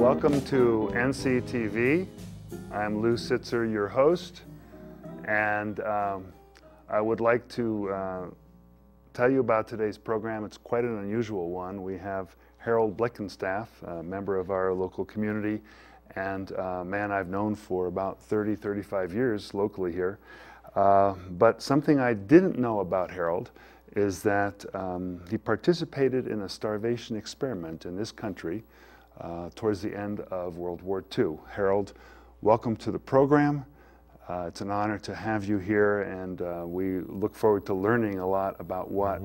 Welcome to NCTV. I'm Lou Sitzer, your host, and I would like to tell you about today's program. It's quite an unusual one. We have Harold Blickenstaff, a member of our local community, and a man I've known for about 35 years locally here. But something I didn't know about Harold is that he participated in a starvation experiment in this country towards the end of World War II. Harold, welcome to the program. It's an honor to have you here, and we look forward to learning a lot about what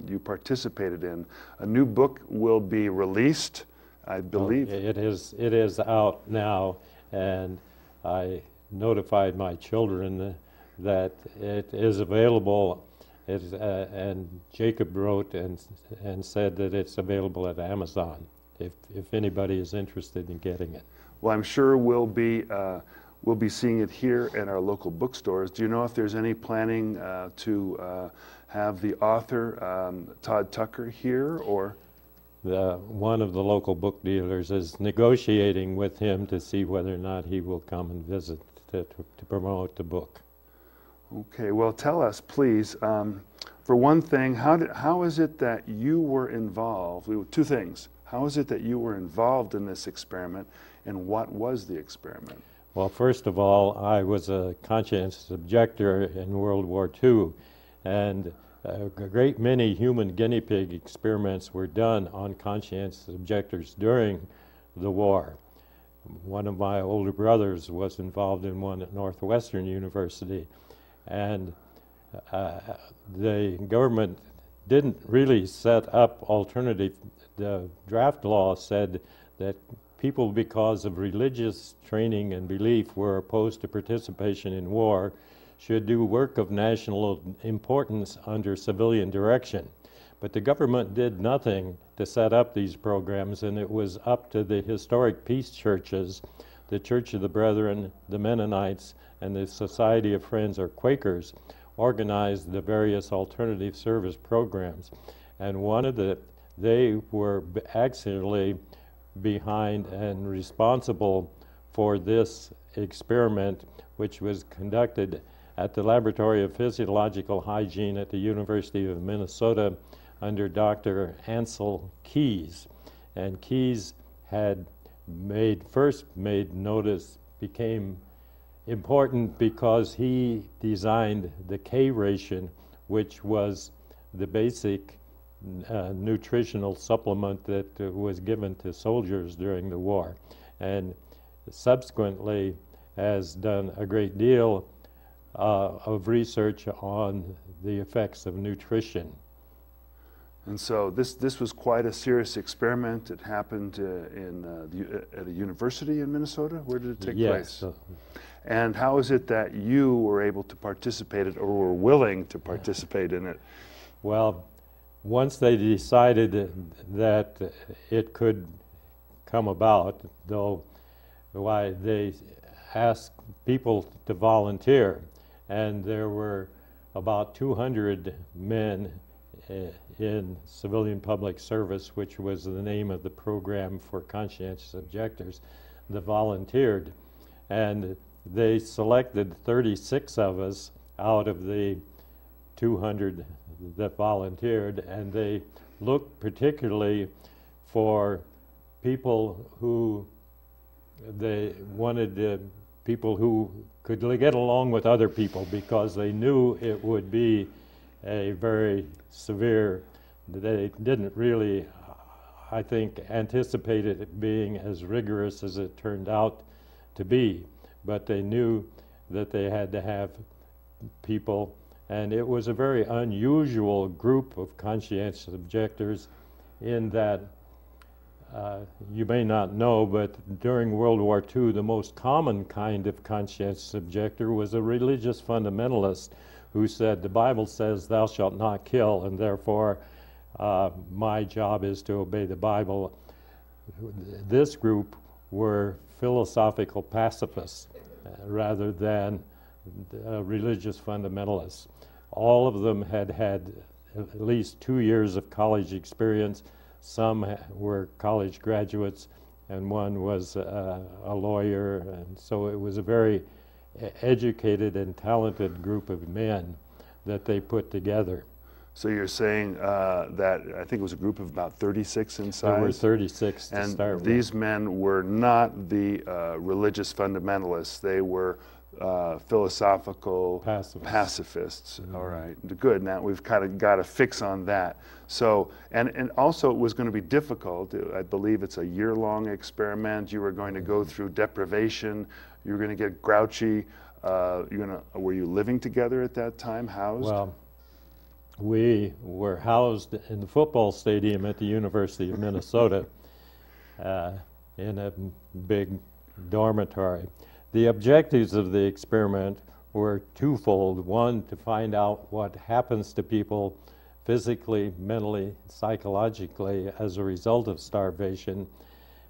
you participated in. A new book will be released, I believe. It is out now, and I notified my children that it is available. And Jacob wrote and said that it's available at Amazon if anybody is interested in getting it. Well, I'm sure we'll be seeing it here in our local bookstores. Do you know if there's any planning to have the author, Todd Tucker, here, or? One of the local book dealers is negotiating with him to see whether or not he will come and visit to promote the book. Okay, well, tell us, please, for one thing, how is it that you were involved? Two things. How is it that you were involved in this experiment, and what was the experiment? Well, first of all, I was a conscientious objector in World War II, and a great many human guinea pig experiments were done on conscientious objectors during the war. One of my older brothers was involved in one at Northwestern University, and the government didn't really set up alternative. The draft law said that people, because of religious training and belief, were opposed to participation in war, should do work of national importance under civilian direction. But the government did nothing to set up these programs, and it was up to the historic peace churches, the Church of the Brethren, the Mennonites, and the Society of Friends or Quakers, organized the various alternative service programs. And they were actually behind and responsible for this experiment, which was conducted at the Laboratory of Physiological Hygiene at the University of Minnesota under Dr. Ansel Keys. And Keys had became important because he designed the K ration, which was the basic nutritional supplement that was given to soldiers during the war, and subsequently has done a great deal of research on the effects of nutrition. And so this was quite a serious experiment. It happened at a university in Minnesota. Where did it take place? And how is it that you were able to participate or were willing to participate in it? Well, once they decided that it could come about, though, they asked people to volunteer, and there were about 200 men in civilian public service, which was the name of the program for conscientious objectors, that volunteered. And they selected 36 of us out of the 200 that volunteered, and they looked particularly for people who they wanted people who could get along with other people, because they knew it would be a very severe. They didn't really, I think, anticipate it being as rigorous as it turned out to be, but they knew that they had to have people. And it was a very unusual group of conscientious objectors in that you may not know, but during World War II, the most common kind of conscientious objector was a religious fundamentalist who said, the Bible says thou shalt not kill, and therefore my job is to obey the Bible. This group were philosophical pacifists rather than religious fundamentalists. All of them had had at least 2 years of college experience. Some were college graduates, and one was a lawyer, and so it was a very educated and talented group of men that they put together. So you're saying that I think it was a group of about 36 in size? There were 36 to start with. And these men were not the religious fundamentalists. They were philosophical pacifists. Mm-hmm. All right, good. Now we've kind of got a fix on that. So, and also it was going to be difficult. I believe it's a year-long experiment. You were going to go through deprivation. You were going to get grouchy. Were you living together at that time, housed? Well, we were housed in the football stadium at the University of Minnesota in a big dormitory. The objectives of the experiment were twofold. One, to find out what happens to people physically, mentally, psychologically as a result of starvation.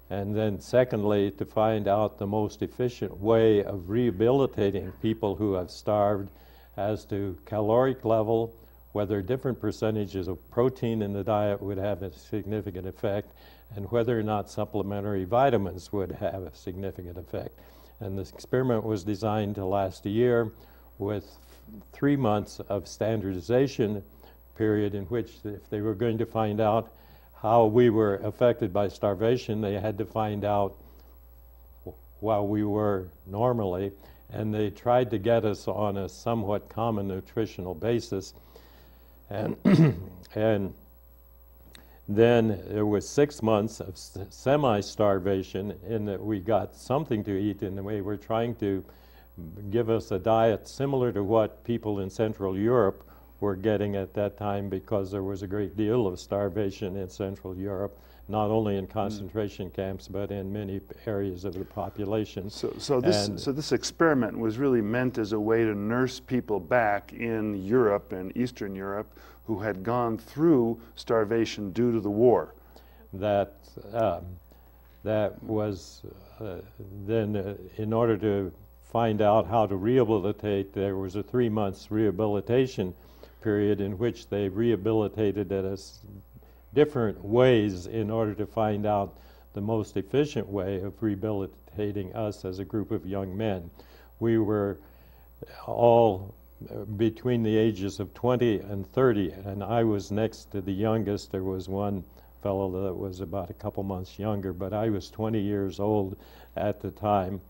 And then secondly, to find out the most efficient way of rehabilitating people who have starved as to caloric level, whether different percentages of protein in the diet would have a significant effect, and whether or not supplementary vitamins would have a significant effect. And this experiment was designed to last a year with 3 months of standardization period in which if they were going to find out how we were affected by starvation, they had to find out while we were normally, and they tried to get us on a somewhat common nutritional basis. And and then there was 6 months of semi-starvation in that we got something to eat in the way we're trying to give us a diet similar to what people in Central Europe were getting at that time, because there was a great deal of starvation in Central Europe, not only in concentration camps, but in many areas of the population. So this experiment was really meant as a way to nurse people back in Europe and Eastern Europe who had gone through starvation due to the war. That was then in order to find out how to rehabilitate, there was a 3 months rehabilitation period in which they rehabilitated at different ways in order to find out the most efficient way of rehabilitating us as a group of young men. We were all between the ages of 20 and 30, and I was next to the youngest. There was one fellow that was about a couple months younger, but I was 20 years old at the time.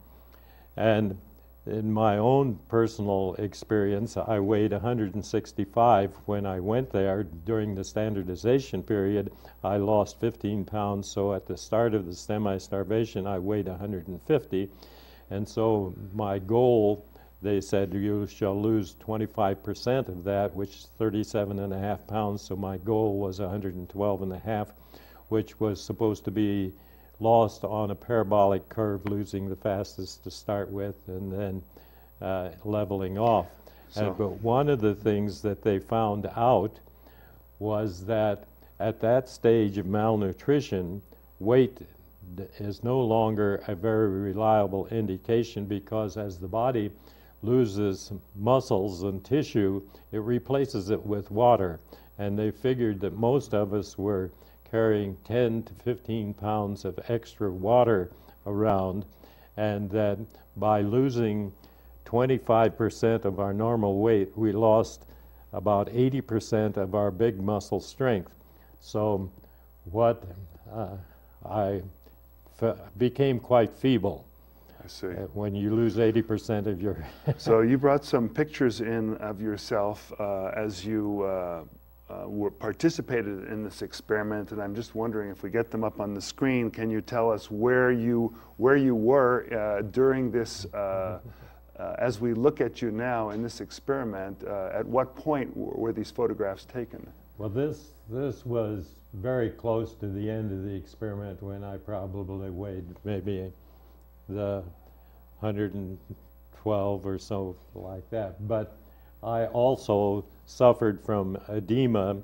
And in my own personal experience, I weighed 165 when I went there. During the standardization period, I lost 15 pounds, so at the start of the semi-starvation, I weighed 150. And so my goal, they said, you shall lose 25% of that, which is 37.5 pounds, so my goal was 112.5, which was supposed to be lost on a parabolic curve, losing the fastest to start with and then leveling off. But one of the things that they found out was that at that stage of malnutrition, weight is no longer a very reliable indication, because as the body loses muscles and tissue, it replaces it with water. And they figured that most of us were carrying 10 to 15 pounds of extra water around, and that by losing 25% of our normal weight, we lost about 80% of our big muscle strength. So I became quite feebl. I see. When you lose 80% of your... So you brought some pictures in of yourself as you participated in this experiment, and I'm just wondering if we get them up on the screen, can you tell us where you were during this, as we look at you now in this experiment, at what point were these photographs taken? Well, this was very close to the end of the experiment, when I probably weighed maybe the 112 or so, like that. But I also suffered from edema,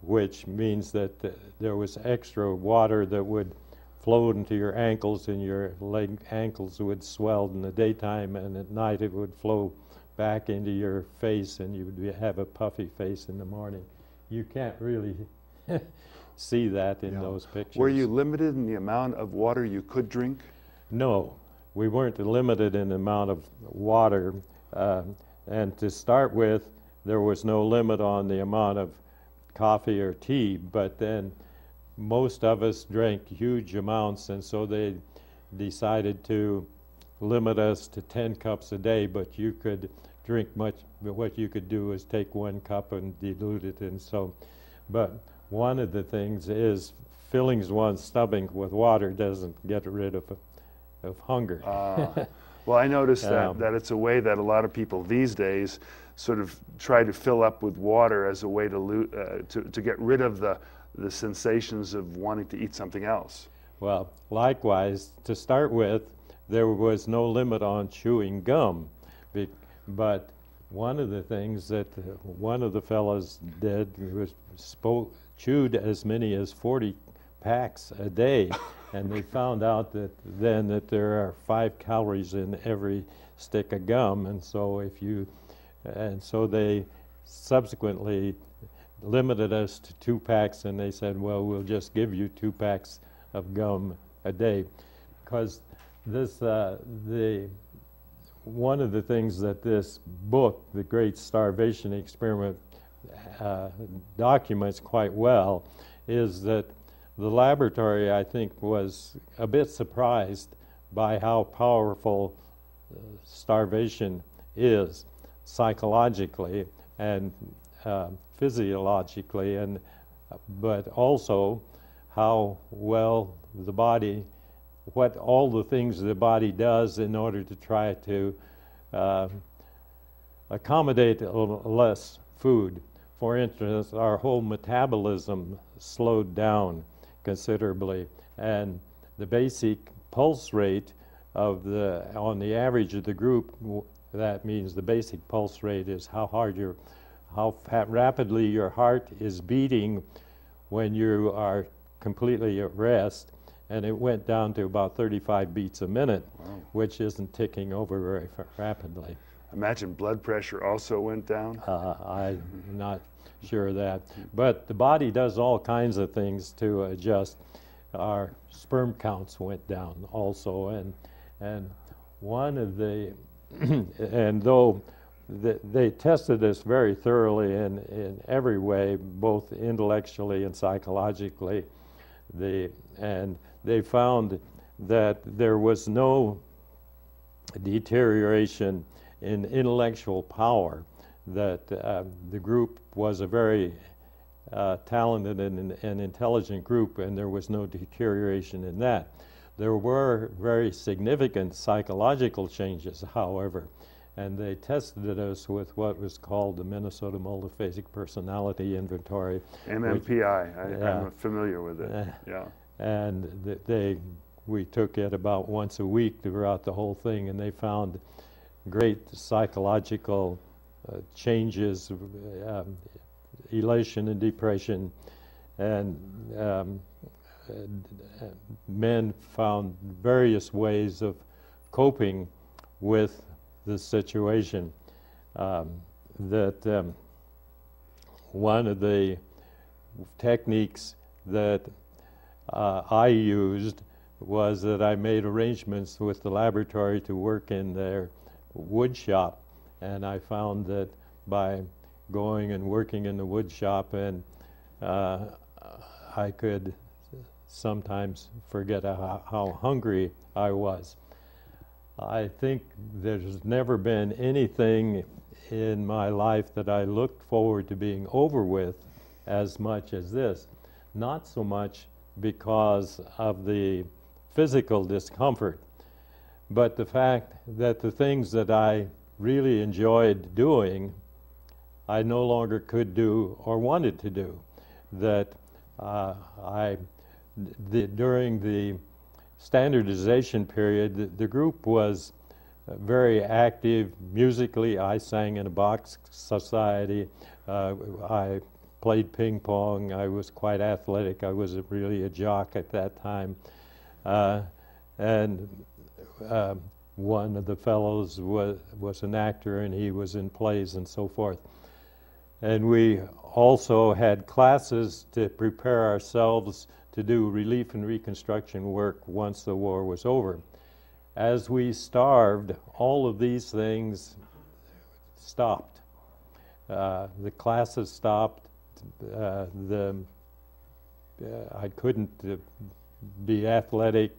which means that there was extra water that would flow into your ankles, and your ankles would swell in the daytime, and at night it would flow back into your face, and you would have a puffy face in the morning. You can't really see that in those pictures. Were you limited in the amount of water you could drink? No, we weren't limited in the amount of water. And to start with, there was no limit on the amount of coffee or tea, but then most of us drank huge amounts, and so they decided to limit us to 10 cups a day, but you could drink much. What you could do is take 1 cup and dilute it, and so. But one of the things is filling one's stomach with water doesn't get rid of hunger. Well, I noticed that it's a way that a lot of people these days sort of try to fill up with water as a way to get rid of the sensations of wanting to eat something else. Well, likewise, to start with, there was no limit on chewing gum, but one of the things that one of the fellows did was chewed as many as 40 packs a day, and they found out that there are 5 calories in every stick of gum, and so they subsequently limited us to 2 packs, and they said, well, we'll just give you 2 packs of gum a day, because this one of the things that this book, The Great Starvation Experiment, documents quite well is that the laboratory, I think, was a bit surprised by how powerful starvation is psychologically and physiologically, but also how well the body, what all the things the body does in order to try to accommodate less food. For instance, our whole metabolism slowed down considerably, and the basic pulse rate on the average of the group, that means the basic pulse rate is how rapidly your heart is beating when you are completely at rest, and it went down to about 35 beats a minute, wow, which isn't ticking over very rapidly. Imagine blood pressure also went down? I'm not sure of that. But the body does all kinds of things to adjust. Our sperm counts went down also, and one of the, and though they tested this very thoroughly in every way, both intellectually and psychologically, and they found that there was no deterioration in intellectual power, that the group was a very talented and intelligent group, and there was no deterioration in that. There were very significant psychological changes, however, and they tested us with what was called the Minnesota Multiphasic Personality Inventory. MMPI, I'm familiar with it, yeah. And we took it about once a week throughout the whole thing, and they found great psychological changes, elation and depression, and men found various ways of coping with the situation. One of the techniques that I used was that I made arrangements with the laboratory to work in their wood shop, and I found that by going and working in the wood shop, and I could sometimes forget how hungry I was. I think there's never been anything in my life that I looked forward to being over with as much as this. Not so much because of the physical discomfort, but the fact that the things that I really enjoyed doing, I no longer could do or wanted to do. That during the standardization period, the group was very active musically. I sang in a box society. I played ping pong. I was quite athletic. I was really a jock at that time. And one of the fellows was an actor, and he was in plays and so forth. And we also had classes to prepare ourselves to do relief and reconstruction work once the war was over. As we starved, all of these things stopped. The classes stopped. I couldn't be athletic.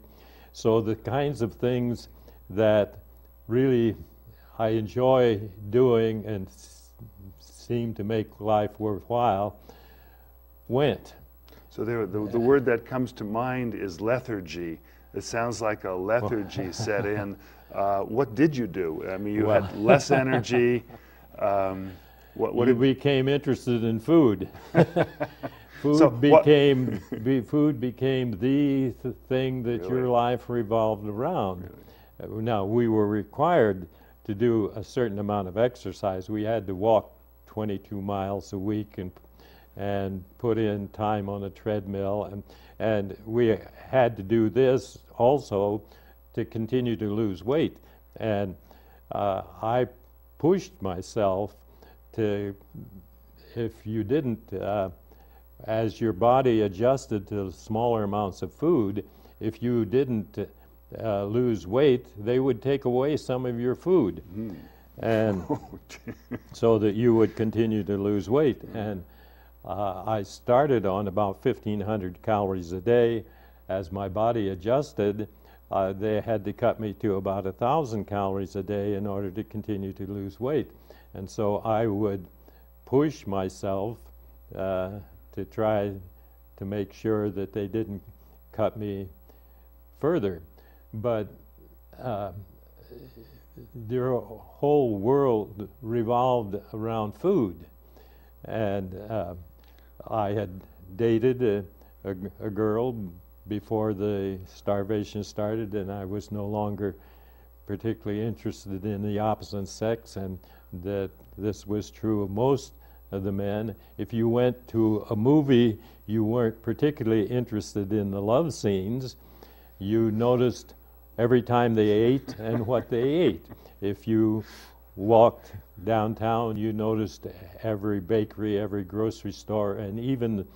So the kinds of things that really I enjoy doing and seem to make life worthwhile went. So the word that comes to mind is lethargy. It sounds like a lethargy set in. What did you do? I mean, you had less energy. You became interested in food. Food became the thing that your life revolved around. Really? Now, we were required to do a certain amount of exercise. We had to walk 22 miles a week and put in time on a treadmill, and we had to do this also to continue to lose weight. And I pushed myself to, if you didn't, as your body adjusted to smaller amounts of food, if you didn't lose weight, they would take away some of your food, and so that you would continue to lose weight. And I started on about 1,500 calories a day. As my body adjusted, they had to cut me to about 1,000 calories a day in order to continue to lose weight. And so I would push myself to try to make sure that they didn't cut me further. But their whole world revolved around food. And I had dated a girl before the starvation started, and I was no longer particularly interested in the opposite sex, and that this was true of most of the men. If you went to a movie, you weren't particularly interested in the love scenes. You noticed every time they ate and what they ate. If you walked downtown, you noticed every bakery, every grocery store, and even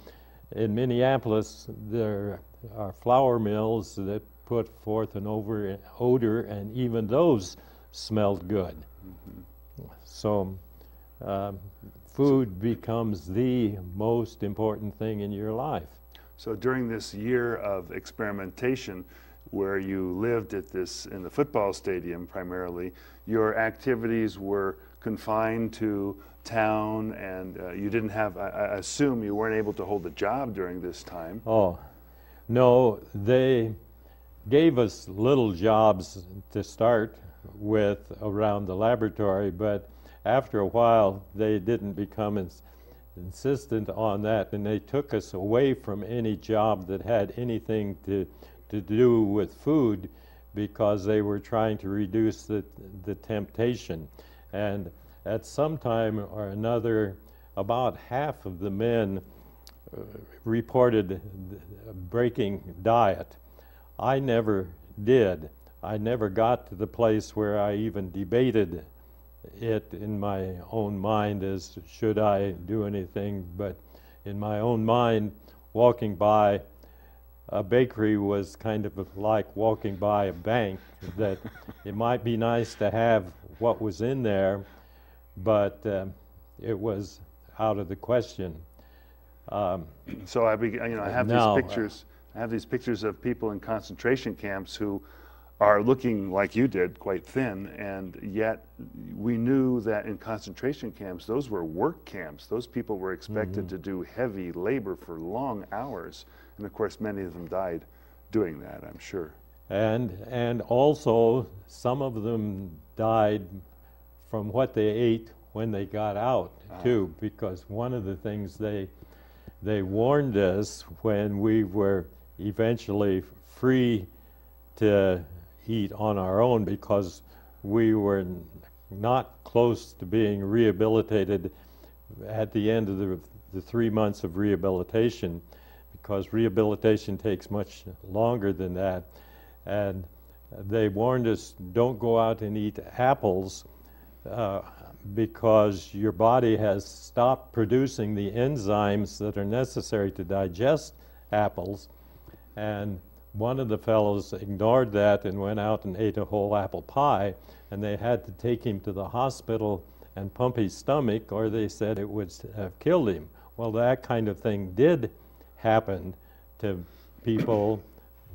in Minneapolis, there are flour mills that put forth an odor, and even those smelled good. So food becomes the most important thing in your life. So during this year of experimentation, where you lived at in the football stadium primarily, your activities were confined to town, and you didn't have, I assume you weren't able to hold a job during this time. Oh, no, they gave us little jobs to start with around the laboratory, but after a while they didn't become insistent on that, and they took us away from any job that had anything to do with food, because they were trying to reduce the temptation. And at some time or another, about half of the men reported breaking diet. I never did. I never got to the place where I even debated it in my own mind as should I do anything, but in my own mind, walking by a bakery was kind of like walking by a bank, that it might be nice to have what was in there, but it was out of the question. So I have these pictures. I have these pictures of people in concentration camps who are looking like you did, quite thin, and yet we knew that in concentration camps, those were work camps. Those people were expected to do heavy labor for long hours, and of course many of them died doing that, I'm sure. And also some of them died from what they ate when they got out too, because one of the things they warned us when we were eventually free to eat on our own, because we were not close to being rehabilitated at the end of the 3 months of rehabilitation, because rehabilitation takes much longer than that. And they warned us, don't go out and eat apples. because your body has stopped producing the enzymes that are necessary to digest apples. And one of the fellows ignored that and went out and ate a whole apple pie, and they had to take him to the hospital and pump his stomach, or they said it would have killed him. Well, that kind of thing did happen to people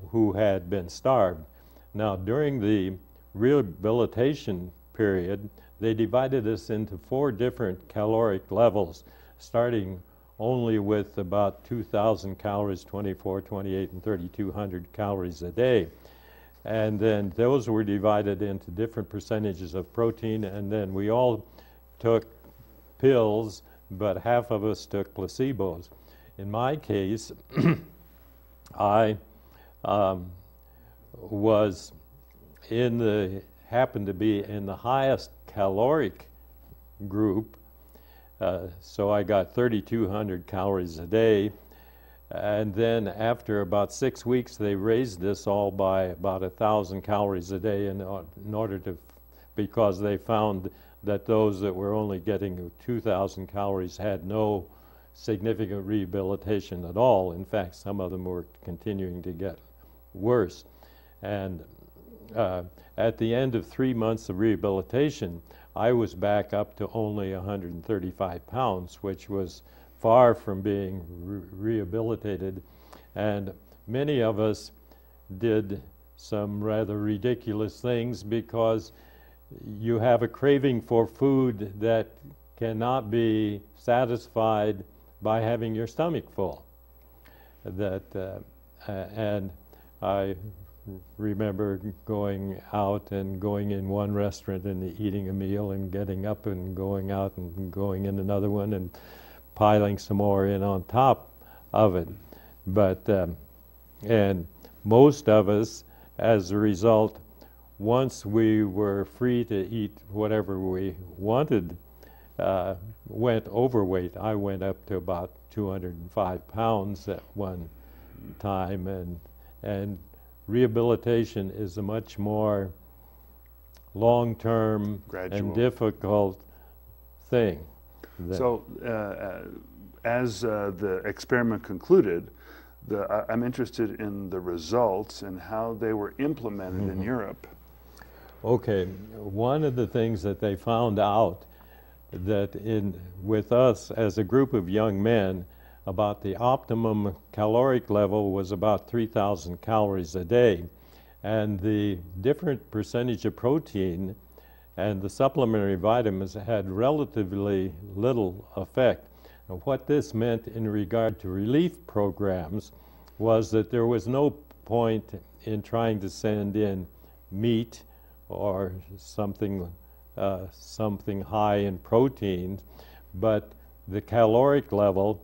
who had been starved. Now, during the rehabilitation period, they divided us into 4 different caloric levels, starting only with about 2,000 calories, 24, 28, and 3,200 calories a day. And then those were divided into different percentages of protein, and then we all took pills, but half of us took placebos. In my case, I happened to be in the highest caloric group, so I got 3,200 calories a day. And then after about 6 weeks, they raised this all by about 1,000 calories a day in order to, because they found that those that were only getting 2,000 calories had no significant rehabilitation at all. In fact, some of them were continuing to get worse. And at the end of 3 months of rehabilitation, I was back up to only 135 pounds, which was far from being rehabilitated. And many of us did some rather ridiculous things because you have a craving for food that cannot be satisfied by having your stomach full. And I remember going out and going in one restaurant and eating a meal and getting up and going out and going in another one and piling some more in on top of it. But and most of us, as a result, once we were free to eat whatever we wanted, went overweight. I went up to about 205 pounds at one time, and rehabilitation is a much more long-term and difficult thing. So as the experiment concluded, I'm interested in the results and how they were implemented in Europe. Okay, one of the things that they found out that with us as a group of young men, about the optimum caloric level was about 3,000 calories a day, and the different percentage of protein and the supplementary vitamins had relatively little effect. And what this meant in regard to relief programs was that there was no point in trying to send in meat or something high in protein, but the caloric level,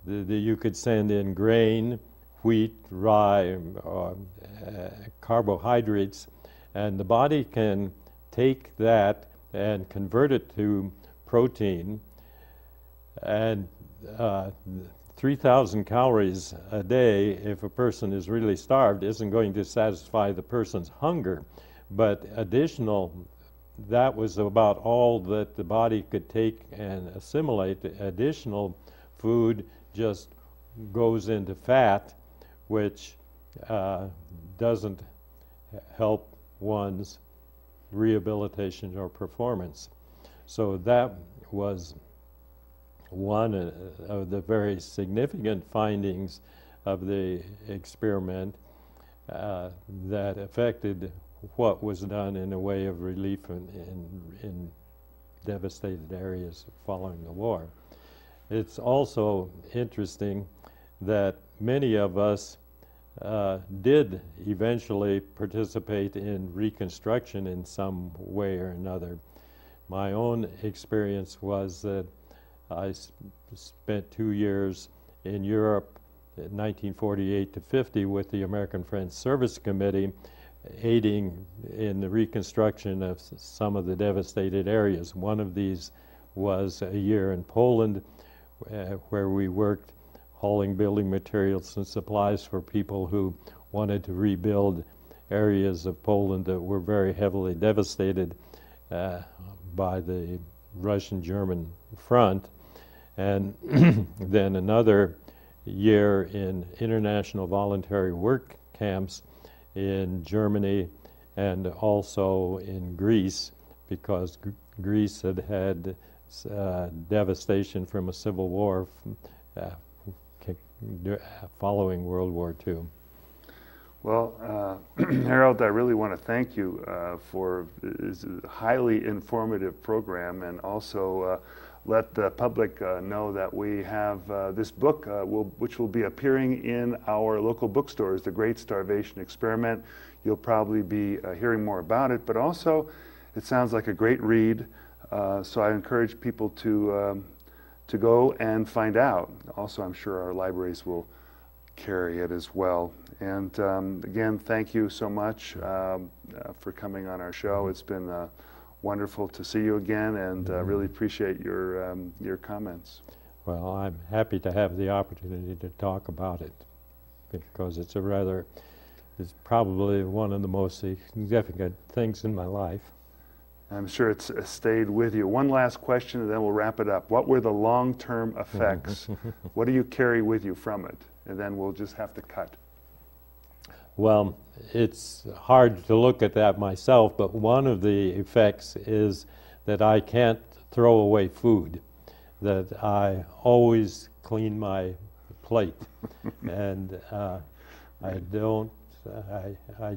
you could send in grain, wheat, rye, carbohydrates, and the body can take that and convert it to protein. And 3,000 calories a day, if a person is really starved, isn't going to satisfy the person's hunger. But that was about all that the body could take and assimilate. Additional food just goes into fat, which doesn't help one's rehabilitation or performance. So that was one of the very significant findings of the experiment that affected what was done in a way of relief in devastated areas following the war. It's also interesting that many of us did eventually participate in reconstruction in some way or another. My own experience was that I spent 2 years in Europe in 1948 to 50 with the American Friends Service Committee, aiding in the reconstruction of some of the devastated areas. One of these was a year in Poland, where we worked hauling building materials and supplies for people who wanted to rebuild areas of Poland that were very heavily devastated by the Russian-German front, and then another year in international voluntary work camps in Germany and also in Greece, because Greece had had devastation from a civil war following World War II. Well, Harold, I really want to thank you for this highly informative program, and also let the public know that we have this book which will be appearing in our local bookstores, The Great Starvation Experiment. You'll probably be hearing more about it, but also it sounds like a great read, so I encourage people to go and find out. Also, I'm sure our libraries will carry it as well. And again, thank you so much for coming on our show. It's been wonderful to see you again, and really appreciate your comments. Well, I'm happy to have the opportunity to talk about it, because it's probably one of the most significant things in my life. I'm sure it's stayed with you. One last question, and then we'll wrap it up. What were the long-term effects? What do you carry with you from it? And then we'll just have to cut. Well, it's hard to look at that myself, but one of the effects is that I can't throw away food, that I always clean my plate, and I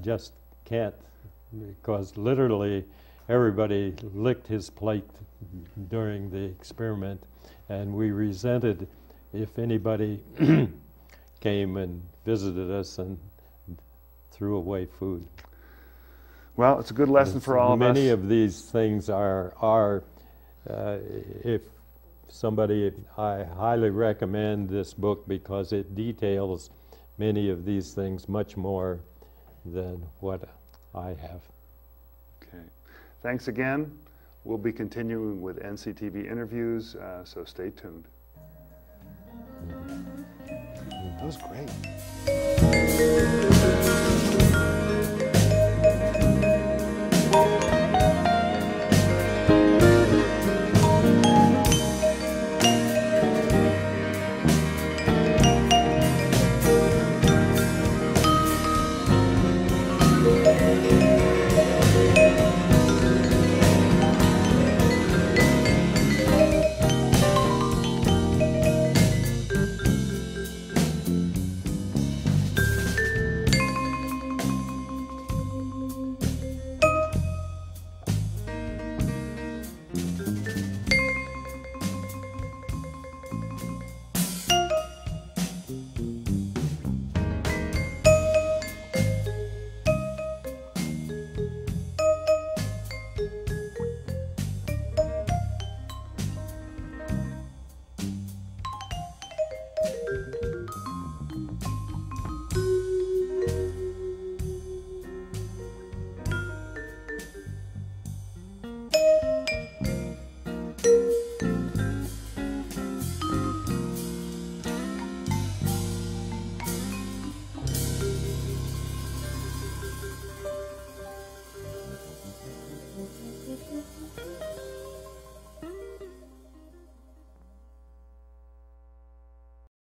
just can't, because literally everybody licked his plate during the experiment, and we resented if anybody came and visited us and threw away food. Well, it's a good lesson for all of us. Many of these things are if somebody, I highly recommend this book because it details many of these things much more than what I have. Okay. Thanks again. We'll be continuing with NCTV interviews, so stay tuned. That was great.